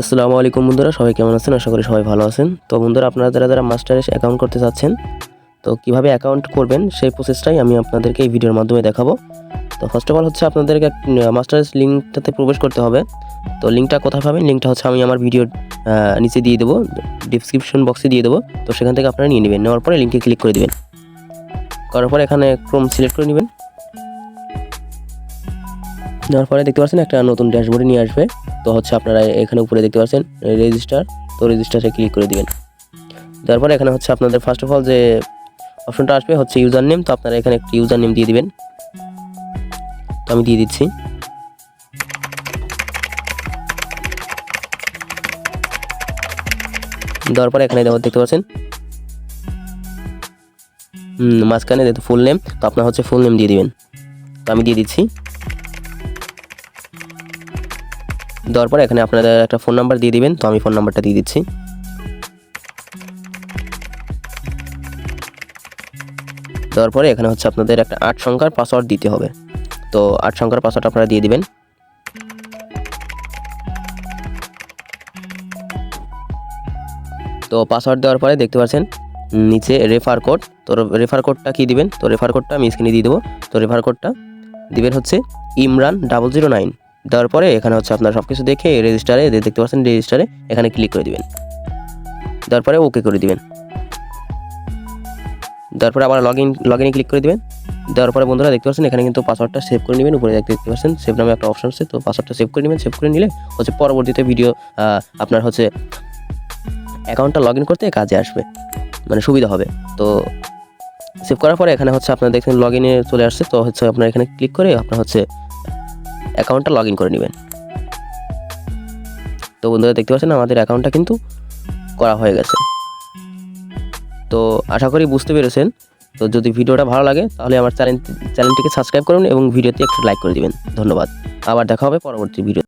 আসসালামু আলাইকুম বন্ধুরা, সবাই কেমন আছেন? আশা করি সবাই ভালো আছেন। তো বন্ধুরা, আপনারা যারা মাস্টারেস অ্যাকাউন্ট করতে চাচ্ছেন, তো কিভাবে অ্যাকাউন্ট করবেন সেই প্রসেসটাই আমি আপনাদেরকে এই ভিডিওর মাধ্যমে দেখাবো। তো ফার্স্ট অফ অল হচ্ছে আপনাদেরকে মাস্টারেস লিঙ্কটাতে প্রবেশ করতে হবে। তো লিঙ্কটা কোথায় পাবেন? লিঙ্কটা হচ্ছে আমি আমার ভিডিওর নিচে দিয়ে দেবো, ডিসক্রিপশন বক্সে দিয়ে দেবো। তো সেখান থেকে আপনারা নিয়ে নেবেন। নেওয়ার পরে লিঙ্কে ক্লিক করে দেবেন। করার পরে এখানে ক্রোম সিলেক্ট করে নেবেন। নেওয়ার পরে দেখতে পাচ্ছেন একটা নতুন ড্যাশবোর্ডে নিয়ে আসবে। তো হচ্ছে আপনারা এখানে উপরে দেখতে পাচ্ছেন রেজিস্টার, তো রেজিস্টারে ক্লিক করে দিবেন। তারপরে এখানে হচ্ছে আপনাদের ফার্স্ট অফ অল যে অপশনটা আসবে হচ্ছে ইউজার নেম। তো আপনারা এখানে একটি ইউজার নেম দিয়ে দিবেন। তো আমি দিয়ে দিচ্ছি। দেওয়ার পরে এখানে দেখতে পাচ্ছেন মাঝখানে যেহেতু ফুল নেম, তো আপনার হচ্ছে ফুল নেম দিয়ে দিবেন। তো আমি দিয়ে দিচ্ছি। দেওয়ার পরে এখানে আপনাদের একটা ফোন নাম্বার দিয়ে দিবেন। তো আমি ফোন নাম্বারটা দিয়ে দিচ্ছি। দেওয়ার পরে এখানে হচ্ছে আপনাদের একটা 8 সংখ্যার পাসওয়ার্ড দিতে হবে। তো 8 সংখ্যার পাসওয়ার্ড আপনারা দিয়ে দিবেন। তো পাসওয়ার্ড দেওয়ার পরে দেখতে পাচ্ছেন নিচে রেফার কোড। তো রেফার কোডটা কি দিবেন? তো রেফার কোডটা আমি স্ক্রিনে দিয়ে দেবো। তো রেফার কোডটা দিবেন হচ্ছে ইমরান 009। দেওয়ার পরে এখানে হচ্ছে আপনারা সব কিছু দেখে রেজিস্টারে দেখতে পাচ্ছেন, রেজিস্টারে এখানে ক্লিক করে দিবেন। দেওয়ার পরে ওকে করে দিবেন। দেওয়ার পরে আবার লগ ইনে ক্লিক করে দিবেন। দেওয়ার পরে বন্ধুরা দেখতে পাচ্ছেন এখানে কিন্তু পাসওয়ার্ডটা সেভ করে নেবেন। উপরে দেখতে পাচ্ছেন সেভ নামে একটা অপশন আছে। তো পাসওয়ার্ডটা সেভ করে নেবেন। সেভ করে নিলে হচ্ছে পরবর্তীতে ভিডিও আপনার হচ্ছে অ্যাকাউন্টটা লগ ইন করতে কাজে আসবে, মানে সুবিধা হবে। তো সেভ করার পরে এখানে হচ্ছে আপনারা দেখছেন লগ ইনে চলে আসছে। তো হচ্ছে আপনারা এখানে ক্লিক করে আপনার হচ্ছে অ্যাকাউন্টটা লগ ইন করে নেবেন। তো বন্ধুরা দেখতে পাচ্ছেন আমাদের অ্যাকাউন্টটা কিন্তু করা হয়ে গেছে। তো আশা করি বুঝতে পেরেছেন। তো যদি ভিডিওটা ভালো লাগে তাহলে আমার চ্যানেলটিকে সাবস্ক্রাইব করুন এবং ভিডিওতে একটা লাইক করে দিবেন। ধন্যবাদ। আবার দেখা হবে পরবর্তী ভিডিও।